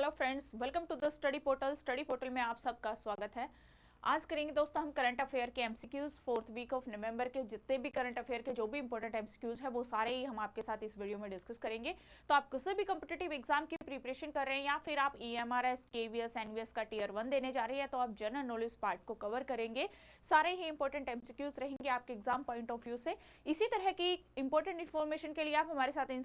Hello friends, welcome to the study portal. Study portal में आप सबका स्वागत है। आज करेंगे दोस्तों हम करंट अफेयर के MCQs. Fourth week of November के जितने भी करंट अफेयर के जो भी इंपॉर्टेंट एमसीक्यूज है वो सारे ही हम आपके साथ इस वीडियो में डिस्कस करेंगे। तो आप किसी भी कॉम्पिटिटिव एग्जाम की प्रिपरेशन कर रहे हैं या फिर आप ईएमआरएस, केवीएस, एनवीएस का टियर 1 देने जा रहे हैं तो आप जनरल नॉलेज पार्ट को कवर करेंगे। सारे ही इंपॉर्टेंट एमसीक्यूज रहेंगे आपके एग्जाम पॉइंट ऑफ व्यू से। इसी तरह की इंपॉर्टेंट इन्फॉर्मेशन के लिए आप हमारे साथ इन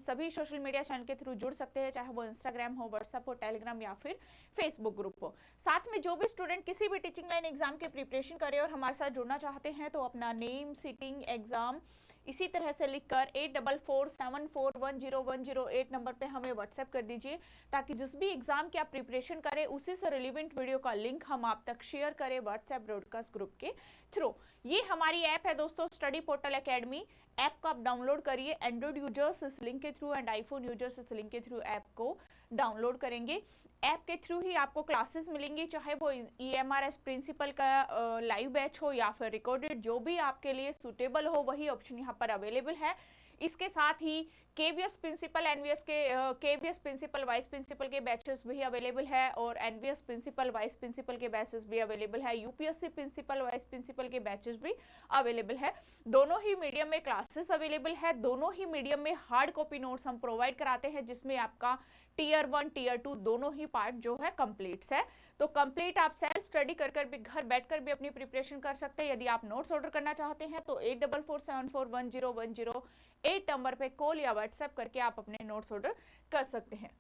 सभी सोशल मीडिया चैनल के थ्रू जुड़ सकते हैं, चाहे वो इंस्टाग्राम हो, व्हाट्सएप हो, टेलीग्राम या फिर फेसबुक ग्रुप हो। साथ में जो भी स्टूडेंट किसी भी टीचिंग लाइन एग्जाम के प्रिपरेशन कर रहे हैं और हमारे साथ जुड़ना चाहते हैं तो अपना नेम, सिटिंग, एग्जाम इसी तरह से लिखकर 8447410108 नंबर पे हमें व्हाट्सएप कर दीजिए, ताकि जिस भी एग्जाम की आप प्रिपरेशन करें उसी से रिलेवेंट वीडियो का लिंक हम आप तक शेयर करें व्हाट्सएप ब्रॉडकास्ट ग्रुप के थ्रू। ये हमारी ऐप है दोस्तों, स्टडी पोर्टल एकेडमी। ऐप को आप डाउनलोड करिए। एंड्रॉइड यूजर्स इस लिंक के थ्रू एंड आईफोन यूजर्स इस लिंक के थ्रू ऐप को डाउनलोड करेंगे। ऐप के थ्रू ही आपको क्लासेस मिलेंगी, चाहे वो ईएमआरएस प्रिंसिपल का लाइव बैच हो या फिर रिकॉर्डेड, जो भी आपके लिए सूटेबल हो वही ऑप्शन यहाँ पर अवेलेबल है। इसके साथ ही केवीएस प्रिंसिपल, एनवीएस के केवीएस प्रिंसिपल, वाइस प्रिंसिपल के बैचेस भी अवेलेबल है और एनवीएस प्रिंसिपल, वाइस प्रिंसिपल के बैचेस भी अवेलेबल है। यूपीएससी प्रिंसिपल, वाइस प्रिंसिपल के बैचेस भी अवेलेबल है। दोनों ही मीडियम में क्लासेस अवेलेबल है। दोनों ही मीडियम में हार्ड कॉपी नोट्स हम प्रोवाइड कराते हैं, जिसमें आपका टियर 1, टियर 2 दोनों ही पार्ट जो है कंप्लीट है। तो कंप्लीट आप सेल्फ स्टडी कर भी घर बैठकर भी अपनी प्रिपरेशन कर सकते हैं। यदि आप नोट्स ऑर्डर करना चाहते हैं तो 8447410108 नंबर पे कॉल या व्हाट्सएप करके आप अपने नोट्स ऑर्डर कर सकते हैं।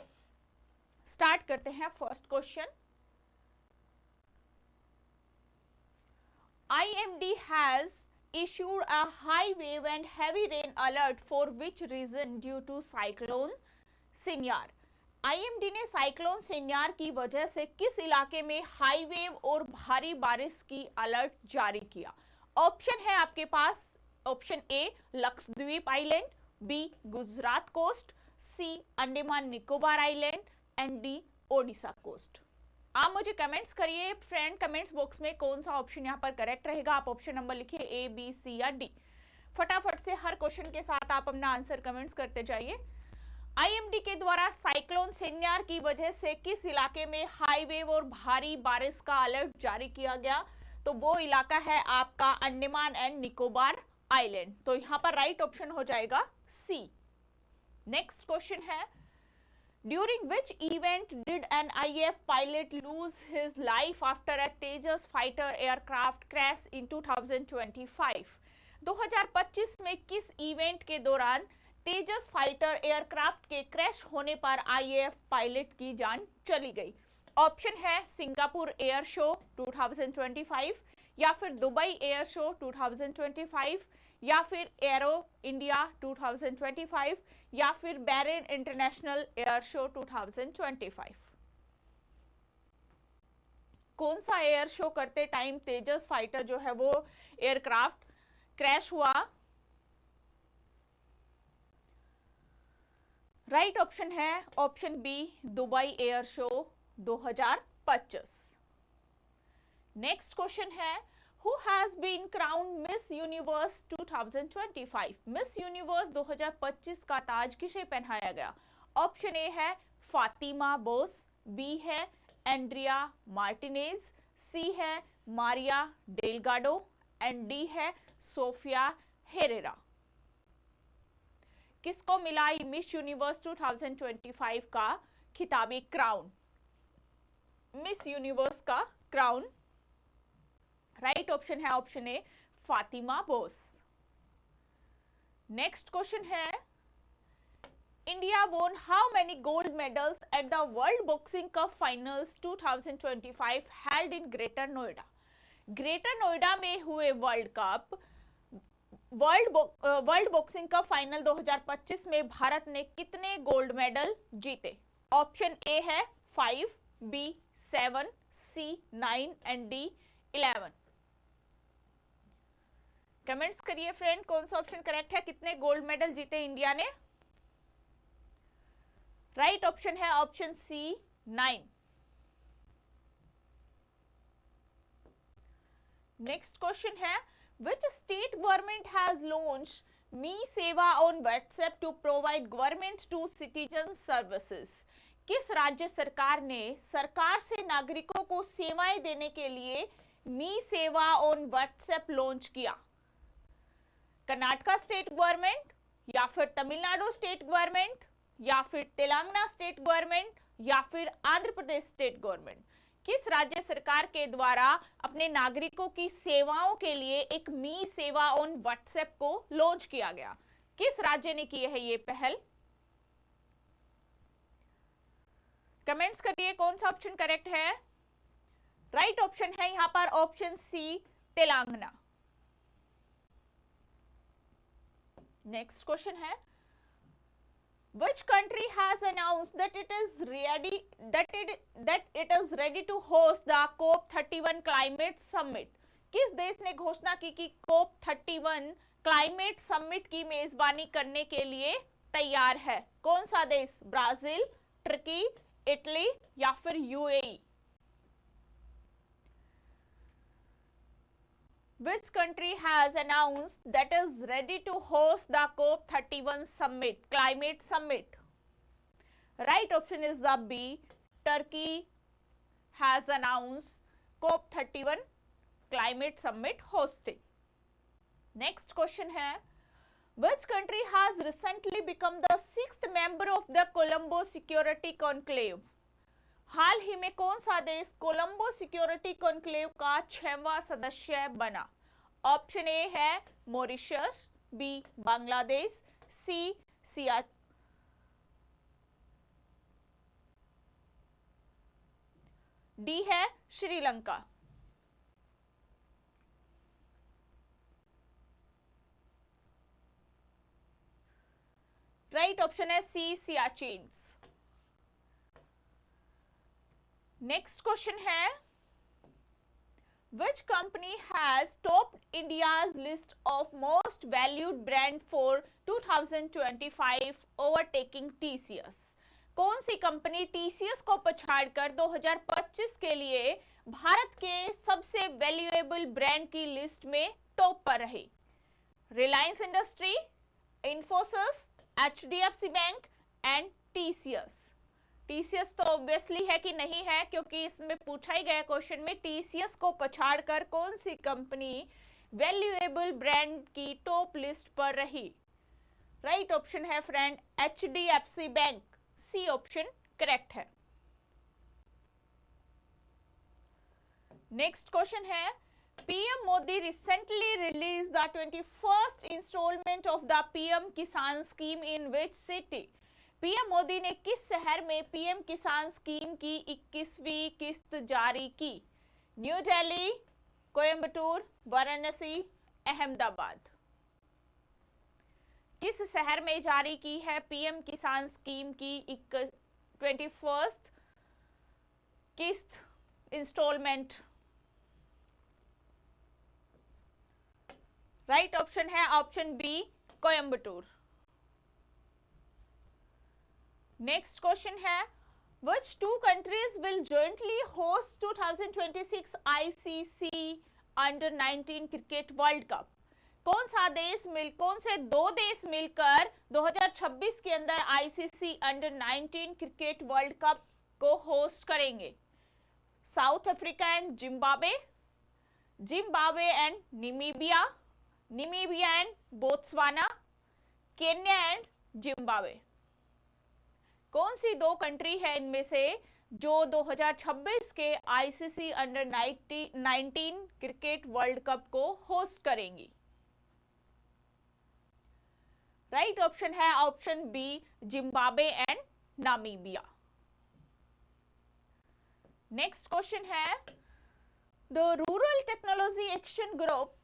स्टार्ट करते हैं first question. IMD has issued a high wave and heavy rain alert for which region due to cyclone Senyar. IMD ने साइक्लोन सिन्यार की वजह से किस इलाके में हाई वेव और भारी बारिश की अलर्ट जारी किया? ऑप्शन है आपके पास। Option A Lakshadweep island, B Gujarat coast, C Andaman Nicobar island and D Odisha coast. आप मुझे कमेंट्स करिए फ्रेंड, कमेंट्स बॉक्स में कौन सा ऑप्शन यहाँ पर करेक्ट रहेगा। आप ऑप्शन नंबर लिखिए ए, बी, सी या डी। फटाफट से हर क्वेश्चन के साथ आप अपना आंसर कमेंट्स करते जाइए। आईएमडी के द्वारा साइक्लोन सिन्यार की वजह से किस इलाके में हाई वेव और भारी बारिश का अलर्ट जारी किया गया? तो वो इलाका है आपका अंडमान एंड निकोबार आइलैंड। तो यहां पर राइट ऑप्शन हो जाएगा सी। नेक्स्ट क्वेश्चन है, during which event did an IAF pilot lose his life after a Tejas fighter aircraft crash in 2025? 2025 में किस इवेंट के दौरान तेजस फाइटर एयरक्राफ्ट के क्रैश होने पर आईएएफ पायलट की जान चली गई? ऑप्शन है सिंगापुर एयर शो 2025, या फिर दुबई एयर शो 2025, या फिर एरो इंडिया 2025, या फिर बैरेन इंटरनेशनल एयर शो 2025। कौन सा एयर शो करते टाइम तेजस फाइटर जो है वो एयरक्राफ्ट क्रैश हुआ? राइट ऑप्शन है option B Dubai air show 2025। Next question है, who has been crowned Miss Universe 2025? Miss Universe 2025 का ताज किसे पहनाया गया? ऑप्शन ए है फातिमा बोस, बी है एंड्रिया मार्टिनेज, सी है मारिया डेलगाडो एंड डी है सोफिया हेरेरा। किसको मिला मिस यूनिवर्स 2025 का खिताबी क्राउन? मिस यूनिवर्स का क्राउन राइट ऑप्शन है option A Fatima Bosch. Next question है, India won how many gold medals at the world boxing cup finals 2025 held in greater Noida? Greater Noida में हुए world boxing cup final 2025 में भारत ने कितने gold medal जीते? Option A है 5, B 7, C 9 and D 11। Comments करिए friend, कौन सा ऑप्शन करेक्ट है? कितने गोल्ड मेडल जीते इंडिया ने? राइट ऑप्शन है ऑप्शन सी 9। नेक्स्ट क्वेश्चन है, which state government has launched Mee Seva on WhatsApp to provide government to citizen services? किस राज्य सरकार ने सरकार से नागरिकों को सेवाएं देने के लिए मी सेवा ऑन व्हाट्सएप लॉन्च किया? कर्नाटका स्टेट गवर्नमेंट, या फिर तमिलनाडु स्टेट गवर्नमेंट, या फिर तेलंगाना स्टेट गवर्नमेंट, या फिर आंध्र प्रदेश स्टेट गवर्नमेंट? किस राज्य सरकार के द्वारा अपने नागरिकों की सेवाओं के लिए एक मी सेवा ऑन व्हाट्सएप को लॉन्च किया गया? किस राज्य ने की है ये पहल? कमेंट्स करिए कौन सा ऑप्शन करेक्ट है। राइट ऑप्शन है यहां पर option C, Telangana. Next question है, which country has announced that it is ready to host the COP31 climate summit? किस देश ने घोषणा की कि COP31 क्लाइमेट समिट की मेजबानी करने के लिए तैयार है? कौन सा देश? ब्राजील, तुर्की, इटली या फिर UAE? Which country has announced that is ready to host the COP31 summit, climate summit? Right option is the B. Turkey has announced COP31 climate summit hosting. Next question है, which country has recently become the 6th member of the Colombo Security Conclave? हाल ही में कौन सा देश Colombo security conclave का 6वां सदस्य बना? Option A है Mauritius, B Bangladesh, C D है श्रीलंका। राइट ऑप्शन है सी, सियाचिन्स। नेक्स्ट क्वेश्चन है, which company has topped India's list of most valued brand for 2025 overtaking TCS? कौन सी कंपनी TCS को पछाड़कर 2025 के लिए भारत के सबसे वैल्यूएबल ब्रांड की लिस्ट में टॉप पर रही? Reliance industry, Infosys, HDFC bank and TCS। TCS तो ऑब्वियसली है कि नहीं है, क्योंकि इसमें पूछा ही गया क्वेश्चन में TCS को पछाड़कर कौन सी कंपनी वैल्यूएबल ब्रांड की टॉप लिस्ट पर रही? राइट ऑप्शन है friend HDFC bank, C option correct है। नेक्स्ट क्वेश्चन है, PM Modi recently release the 21st installment of the PM Kisan scheme in which city? PM Modi ने किस शहर में PM किसान स्कीम की 21वीं किस्त जारी की? न्यू दिल्ली, कोयंबटूर, वाराणसी, अहमदाबाद? किस शहर में जारी की है PM किसान स्कीम की 21st किस्त इंस्टॉलमेंट? राइट ऑप्शन है option B, Coimbatore. Next question है, which two countries will jointly host 2026 ICC Under-19 cricket world cup? कौन से दो देश मिलकर 2026 के अंदर ICC Under-19 cricket world cup को होस्ट करेंगे? South Africa and Zimbabwe, Zimbabwe and Namibia, Namibia and Botswana, Kenya and Zimbabwe? कौन सी दो कंट्री है इनमें से जो 2026 के ICC Under-19 cricket world cup को होस्ट करेंगी? राइट ऑप्शन है option B, Zimbabwe and Namibia. Next question है, the rural technology action group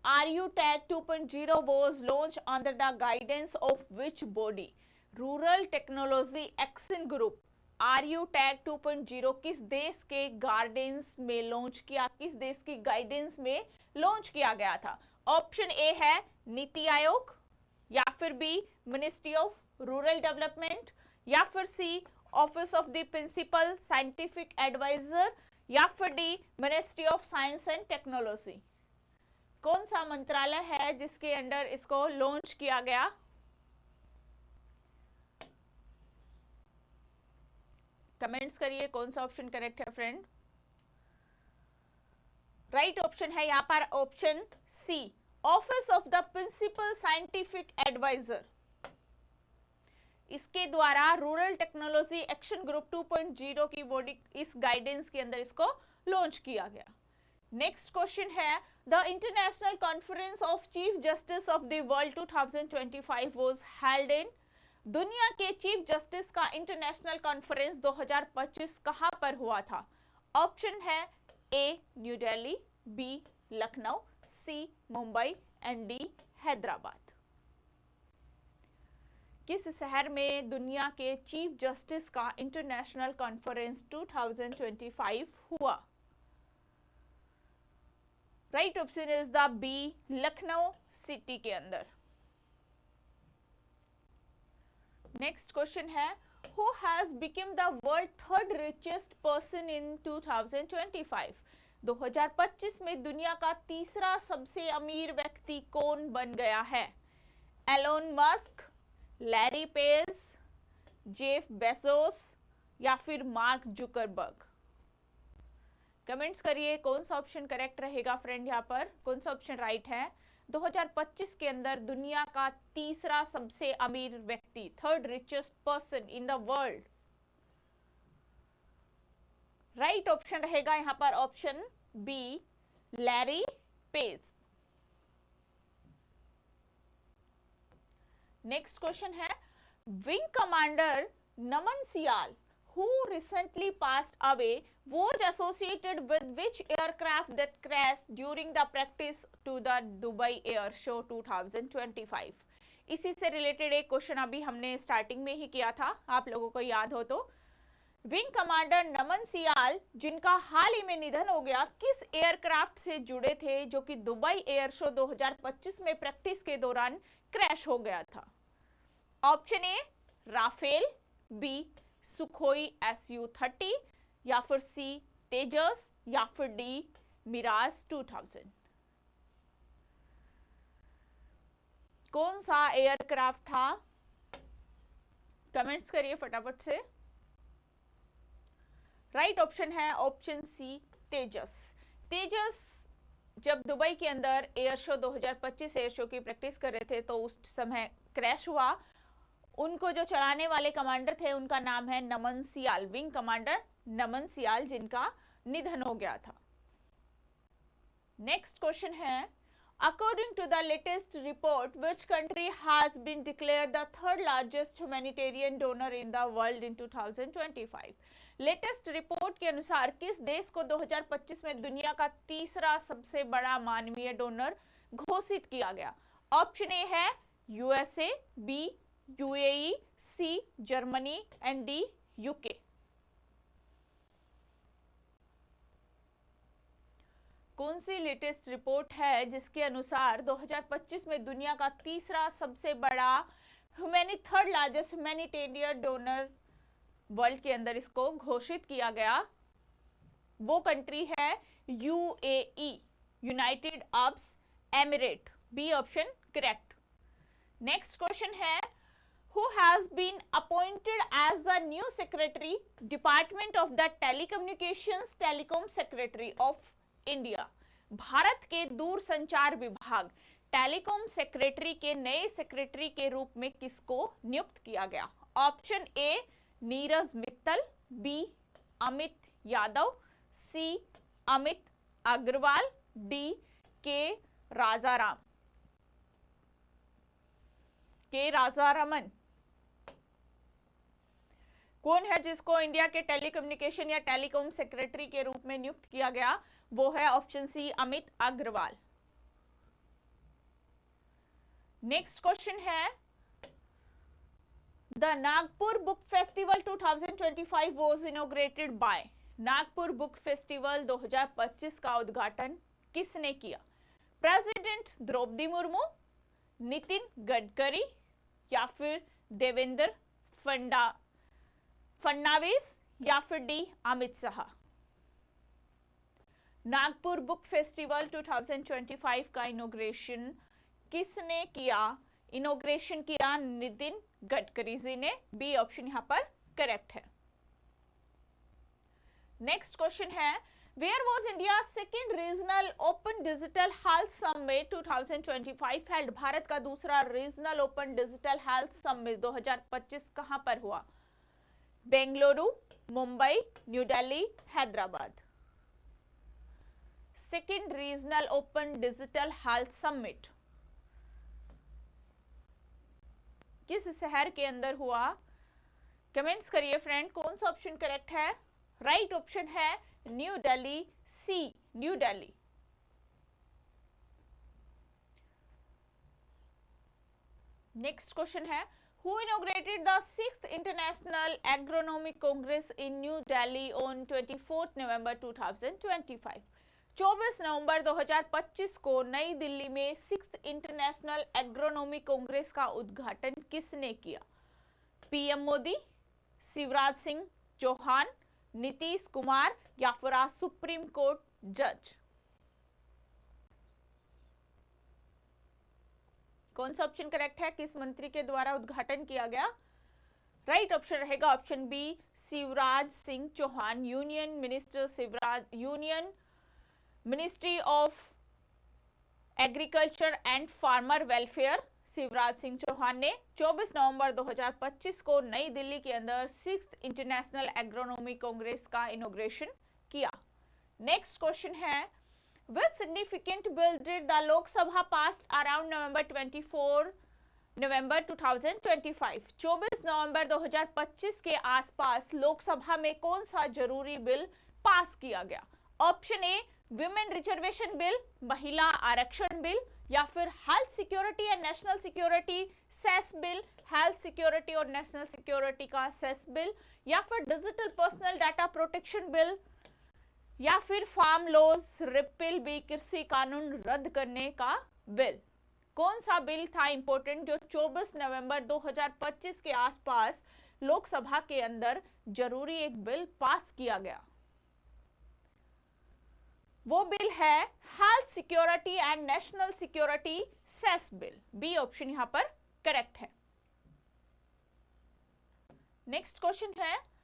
RUTAG 2.0 was launched under the guidance of which body? Rural technology action group RUTAG 2.0 किस देश के guidance में launch किया, किस देश की गाइडेंस में लॉन्च किया गया था? ऑप्शन ए है नीति आयोग, या फिर B ministry of rural development, या फिर C office of the principal scientific adviser, या फिर D ministry of science and technology? कौन सा मंत्रालय है जिसके अंडर इसको लॉन्च किया गया? कमेंट्स करिए कौन सा ऑप्शन करेक्ट है फ्रेंड। राइट ऑप्शन है यहां पर option C, office of the principal scientific advisor. इसके द्वारा रूरल टेक्नोलॉजी एक्शन ग्रुप 2.0 की बॉडी इस गाइडेंस के अंदर इसको लॉन्च किया गया। नेक्स्ट क्वेश्चन है, the international conference of chief justice of the world 2025 was held in. दुनिया के चीफ जस्टिस का इंटरनेशनल कॉन्फ्रेंस 2025 कहां पर हुआ था? ऑप्शन है A New Delhi, B Lucknow, C Mumbai and D Hyderabad. किस शहर में दुनिया के चीफ जस्टिस का इंटरनेशनल कॉन्फ्रेंस 2025 हुआ? Right option is the B, Lucknow city के अंदर। नेक्स्ट क्वेश्चन है, who has become the world third richest person इन 2025? 2025 में दुनिया का तीसरा सबसे अमीर व्यक्ति कौन बन गया है? Elon Musk, Larry Page, Jeff Bezos या फिर मार्क जुकरबर्ग? कमेंट्स करिए कौन सा ऑप्शन करेक्ट रहेगा फ्रेंड। यहाँ पर कौन सा ऑप्शन राइट है? 2025 के अंदर दुनिया का तीसरा सबसे अमीर व्यक्ति, third richest person in the world. Right option रहेगा यहाँ पर option B, Larry Page. Next question है, wing commander Naman Sial who recently passed away was associated with which aircraft that crashed during the practice to the Dubai Air Show 2025? इसी से related एक question अभी हमने starting में ही किया था, आप लोगों को याद हो तो। विंग कमांडर नमन सियाल जिनका हाल ही में निधन हो गया, किस एयरक्राफ्ट से जुड़े थे जो कि दुबई एयर शो 2025 में प्रैक्टिस के दौरान क्रैश हो गया था? Option A Rafale, B Sukhoi Su-30 या फिर सी तेजस या फिर डी मिराज 2000? कौन सा एयरक्राफ्ट था? कमेंट्स करिए फटाफट से। राइट ऑप्शन है ऑप्शन सी तेजस। तेजस जब दुबई के अंदर एयर शो 2025 एयर शो की प्रैक्टिस कर रहे थे तो उस समय क्रैश हुआ। उनको जो चलाने वाले कमांडर थे उनका नाम है नमन सियाल, विंग कमांडर नमन सियाल जिनका निधन हो गया था। नेक्स्ट क्वेश्चन है, according to the latest report which country has been declared the third largest humanitarian donor in the world in 2025? Latest report के अनुसार किस देश को 2025 में दुनिया का तीसरा सबसे बड़ा मानवीय डोनर घोषित किया गया? ऑप्शन ए है USA, B UAE, C Germany and D UK. कौन सी लेटेस्ट रिपोर्ट है जिसके अनुसार 2025 में दुनिया का तीसरा सबसे बड़ा third largest humanitarian donor world के अंदर इसको घोषित किया गया? वो कंट्री है UAE, United Arab Emirate. B option correct. Next question है, who has been appointed as the new secretary department of the telecommunications telecom secretary of India? Bharat के दूरसंचार विभाग टेलीकॉम सेक्रेटरी के नए सेक्रेटरी के रूप में किसको नियुक्त किया गया? Option A Neeraj Mittal, B Amit Yadav, C Amit Agarwal, D K Rajaraman. कौन है जिसको इंडिया के टेलीकम्युनिकेशन या टेलीकॉम सेक्रेटरी के रूप में नियुक्त किया गया? वो है option C Amit Agarwal. Next question है, the Nagpur book festival 2025 was inaugurated by. Nagpur book festival 2025 का उद्घाटन किसने किया? प्रेसिडेंट द्रौपदी मुर्मू, नितिन गडकरी या फिर देवेंद्र फडणवीस या फिर D Amit Shah? Nagpur book festival 2025 का इनॉग्रेशन किसने किया? इनॉग्रेशन किया नितिन गडकरी जी ने। बी ऑप्शन यहाँ पर करेक्ट है। नेक्स्ट क्वेश्चन है, where was India second regional open digital health summit 2025 held? Bharat का दूसरा regional open digital health summit 2025 कहां पर हुआ? Bengaluru, Mumbai, New Delhi, Hyderabad. Second regional open digital health summit किस शहर के अंदर हुआ? कमेंट्स करिए फ्रेंड, कौन सा ऑप्शन करेक्ट है? राइट ऑप्शन है न्यू दिल्ली, सी न्यू दिल्ली। नेक्स्ट क्वेश्चन है, Who inaugurated the 6th International Agronomic Congress in New Delhi on 24th November 2025? 24 नवंबर 2025 को नई दिल्ली में 6th इंटरनेशनल एग्रोनॉमिक कांग्रेस का उद्घाटन किसने किया? पीएम मोदी, शिवराज सिंह चौहान, नीतीश कुमार या फिर सुप्रीम कोर्ट जज? कौन सा ऑप्शन करेक्ट है? किस मंत्री के द्वारा उद्घाटन किया गया? राइट ऑप्शन रहेगा option B, Shivraj Singh Chouhan. Union ministry of agriculture and farmer welfare Shivraj Singh Chouhan ने 24 नवंबर 2025 को नई दिल्ली के अंदर 6th इंटरनेशनल एग्रोनॉमिक कांग्रेस का इनॉग्रेशन किया। नेक्स्ट क्वेश्चन है, Which significant bill did the Lok Sabha passed around November 2025? 24 नवंबर 2025 के आसपास लोकसभा में कौन सा जरूरी बिल पास किया गया? Option A women reservation bill, महिला आरक्षण बिल, या फिर health security and national security cess bill, health security और नेशनल सिक्योरिटी का सेस बिल, या फिर digital personal data protection bill, या फिर फार्म लॉज रिपील भी कृषि कानून रद्द करने का बिल? कौन सा बिल था इंपॉर्टेंट जो 24 नवंबर 2025 के आसपास लोकसभा के अंदर जरूरी एक बिल पास किया गया? वो बिल है health security and national security cess bill. B option यहां पर करेक्ट है। नेक्स्ट क्वेश्चन है,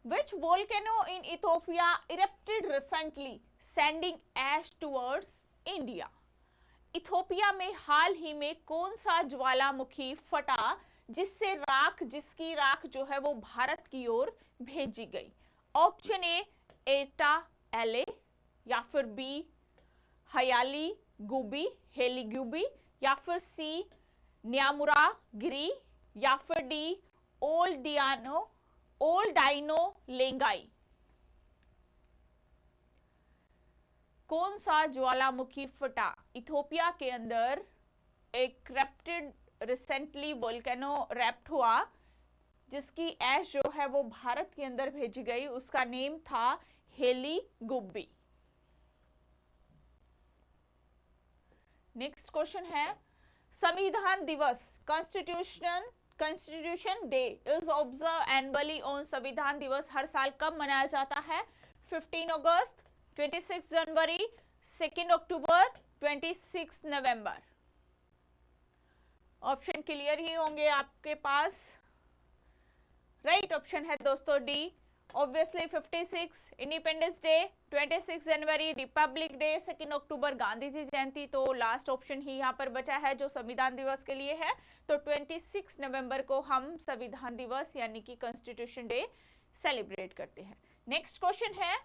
Which volcano in Ethiopia erupted recently, sending ash towards India? Ethiopia में हाल ही में कौन सा ज्वालामुखी फटा जिसकी राख जो है वो भारत की ओर भेजी गई? ऑप्शन ए एटा एले, या फिर बी हयाली गुबी हेली गुबी, या फिर सी न्यामुरा गिरी, या फिर डी ओल्ड डाइनो लेंगाई? कौन सा ज्वालामुखी फटा? इथोपिया के अंदर एक रिसेंटली वोल्केनो रैप्ट हुआ जिसकी ऐश जो है वो भारत के अंदर भेजी गई, उसका नेम था हेली गुब्बी। नेक्स्ट क्वेश्चन है, संविधान दिवस Constitution Day is observed annually on संविधान दिवस हर साल कब मनाया जाता है? 15 अगस्त, 26 जनवरी, 2 अक्टूबर, 26 नवंबर। ऑप्शन क्लियर ही होंगे आपके पास। राइट ऑप्शन है दोस्तों डी, ऑब्वियसली 56 इंडिपेंडेंस डे, 26 जनवरी रिपब्लिक डे, 2 अक्टूबर गांधी जी जयंती। तो लास्ट ऑप्शन ही यहाँ पर बचा है जो संविधान दिवस के लिए है। तो 26 नवंबर को हम संविधान दिवस यानी कि कॉन्स्टिट्यूशन डे सेलिब्रेट करते हैं। नेक्स्ट क्वेश्चन है,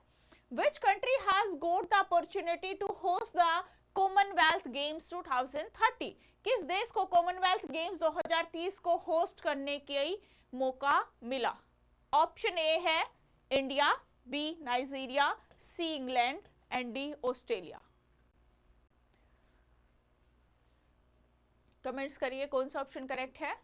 which country has got the opportunity to host the commonwealth games 2030? किस देश को कॉमनवेल्थ गेम्स 2030 को होस्ट करने की मौका मिला? ऑप्शन ए है India, B Nigeria, C England and D Australia. Comments करिए कौन सा ऑप्शन करेक्ट है।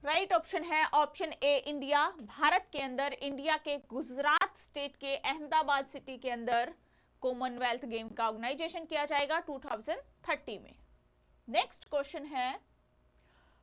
राइट ऑप्शन है ऑप्शन ए इंडिया। भारत के अंदर इंडिया के गुजरात स्टेट के अहमदाबाद सिटी के अंदर कॉमनवेल्थ गेम का ऑर्गेनाइजेशन किया जाएगा 2030 में। नेक्स्ट क्वेश्चन है,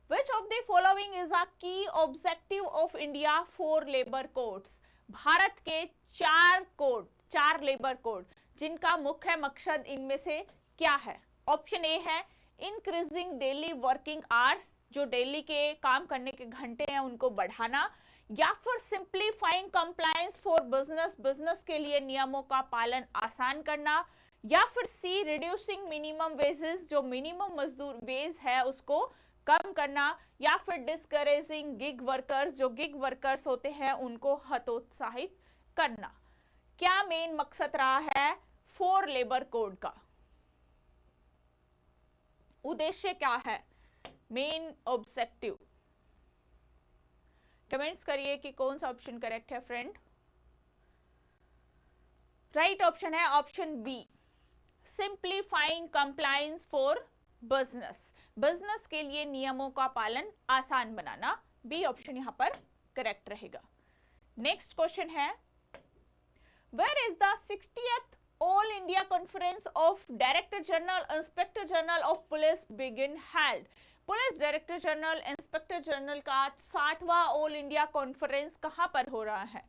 Which of the following is a key objective of India for labor codes? Bharat के 4 कोड 4 लेबर कोड, जिनका मुख्य मकसद इनमें से क्या है? ऑप्शन ए है इंक्रीजिंग डेली वर्किंग आवर्स, जो डेली के काम करने के घंटे हैं उनको बढ़ाना, या फिर simplifying compliance for business, business के लिए नियमों का पालन आसान करना, या फिर सी रिड्यूसिंग मिनिमम वेजेस, जो मिनिमम मजदूर वेज है उसको कम करना, या फिर डिस्करेजिंग गिग वर्कर्स, जो गिग वर्कर्स होते हैं उनको हतोत्साहित करना। क्या मेन मकसद रहा है 4 लेबर कोड का? उद्देश्य क्या है, मेन ऑब्जेक्टिव? कमेंट्स करिए कि कौन सा ऑप्शन करेक्ट है फ्रेंड। राइट ऑप्शन है option B, simplifying compliance for business, business के लिए नियमों का पालन आसान बनाना। बी ऑप्शन यहां पर करेक्ट रहेगा। नेक्स्ट क्वेश्चन है, where is the 60th all India conference of director general inspector general of police begin held? Police director general inspector general का 60वां ऑल इंडिया कॉन्फ्रेंस कहां पर हो रहा है?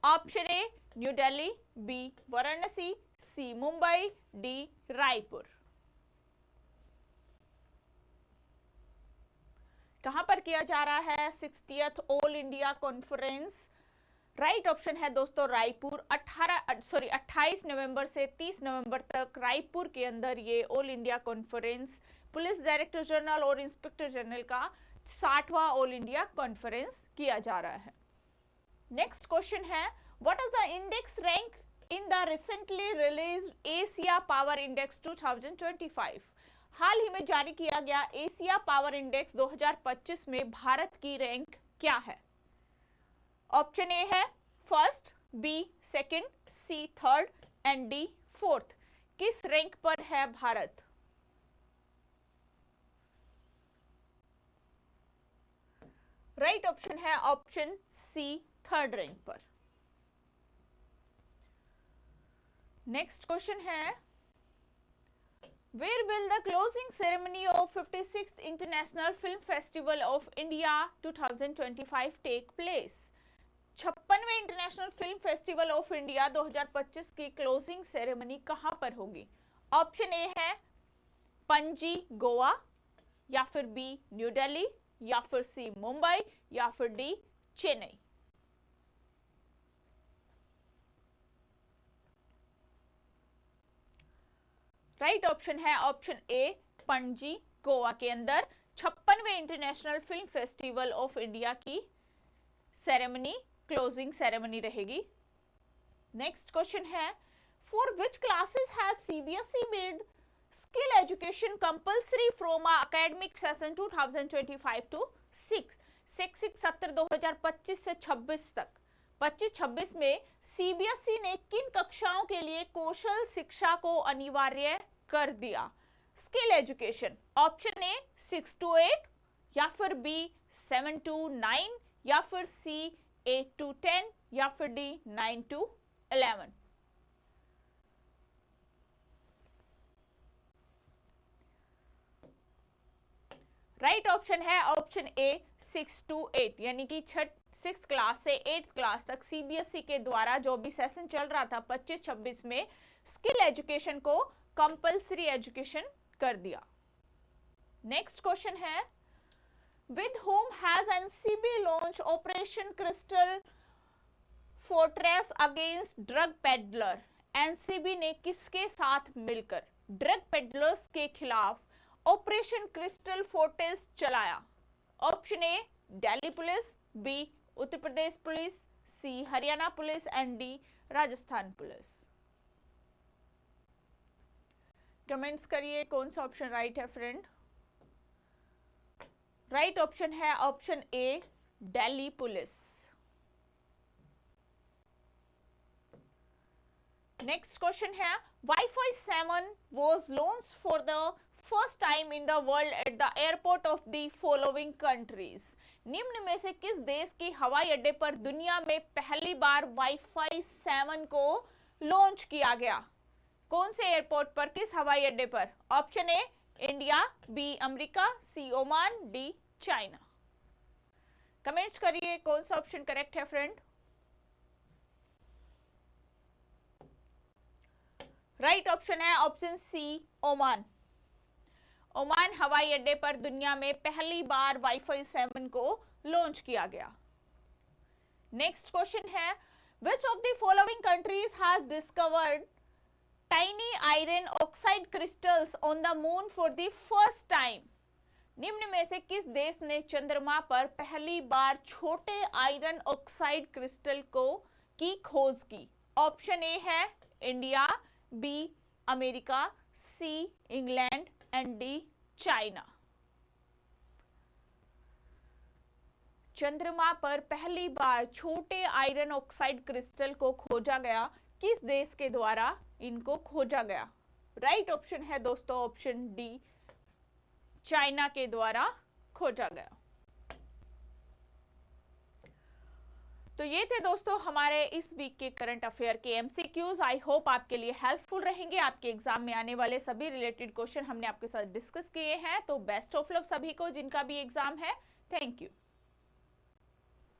Option A New Delhi, B Varanasi, C Mumbai, D Raipur. कहां पर किया जा रहा है 60th all India conference? Right option है दोस्तों रायपुर। 28 नवंबर से 30 नवंबर तक रायपुर के अंदर ये all India conference, police director general और इंस्पेक्टर जनरल का 60वां ऑल इंडिया कॉन्फ्रेंस किया जा रहा है। नेक्स्ट क्वेश्चन है, what is the index rank in the recently released Asia power index 2025? हाल ही में जारी किया गया एशिया पावर इंडेक्स 2025 में भारत की रैंक क्या है? ऑप्शन ए है first, B second, C third and D fourth. किस रैंक पर है भारत? राइट ऑप्शन है ऑप्शन सी, थर्ड रैंक पर। नेक्स्ट क्वेश्चन है, where will the closing ceremony of 56th international film festival of India 2025 take place? 56वें international film festival of India 2025 की closing ceremony कहां पर होगी? ऑप्शन ए है पणजी गोवा, या फिर बी न्यू दिल्ली, या फिर सी मुंबई, या फिर डी चेन्नई। राइट ऑप्शन है ऑप्शन ए पणजी गोवा के अंदर 56वें international film festival of India की सेरेमनी, क्लोजिंग सेरेमनी रहेगी। नेक्स्ट क्वेश्चन है, for which classes has CBSE made skill education compulsory from academic session 2025 to 6 शैक्षिक सत्र 2025 से 26 तक 25-26 में सीबीएसई ने किन कक्षाओं के लिए कौशल शिक्षा को अनिवार्य कर दिया? Skill education, option A 6 to 8, या फिर बी 7 to 9, या फिर सी 8 to 10, या फिर डी 9 to 11। राइट ऑप्शन है ऑप्शन ए 6 to 8, यानी कि 6th क्लास से 8th क्लास तक सीबीएसई के द्वारा जो भी सेशन चल रहा था 25-26 में स्किल एजुकेशन को कंपल्सरी एजुकेशन कर दिया। नेक्स्ट क्वेश्चन है, with whom has NCB launched Operation Crystal Fortress against drug peddler? NCB ने किसके साथ मिलकर ड्रग पेडलर्स के खिलाफ ऑपरेशन क्रिस्टल फोर्ट्रेस चलाया? Option A Delhi police, B Uttar Pradesh police, C Haryana police and D Rajasthan police. Comments करिए कौन सा ऑप्शन राइट है फ्रेंड। राइट ऑप्शन है option A Delhi police. Next question है, wifi 7 was launched for the first time in the world at the airport of the following countries? निम्न में से किस देश की हवाई अड्डे पर दुनिया में पहली बार वाईफाई 7 को लॉन्च किया गया? कौन से एयरपोर्ट पर, किस हवाई अड्डे पर? Option A India, B America, C Oman, D China. Comments करिए कौन सा ऑप्शन करेक्ट है फ्रेंड। राइट ऑप्शन है ऑप्शन सी ओमान। ओमान हवाई अड्डे पर दुनिया में पहली बार वाईफाई 7 को लॉन्च किया गया। नेक्स्ट क्वेश्चन है which of the following countries has discovered tiny iron oxide crystals on the moon for the first time. निम्न में से किस देश ने चंद्रमा पर पहली बार छोटे आयरन ऑक्साइड क्रिस्टल की खोज की। ऑप्शन ए है India, B America, C England and D China. चंद्रमा पर पहली बार छोटे आयरन ऑक्साइड क्रिस्टल को खोजा गया, किस देश के द्वारा इनको खोजा गया। राइट ऑप्शन है दोस्तों ऑप्शन डी, चाइना के द्वारा खोजा गया। तो ये थे दोस्तों हमारे इस वीक के करंट अफेयर के एमसीक्यूज। आई होप आपके लिए हेल्पफुल रहेंगे। आपके एग्जाम में आने वाले सभी रिलेटेड क्वेश्चन हमने आपके साथ डिस्कस किए हैं। तो बेस्ट ऑफ लक सभी को जिनका भी एग्जाम है। Thank you.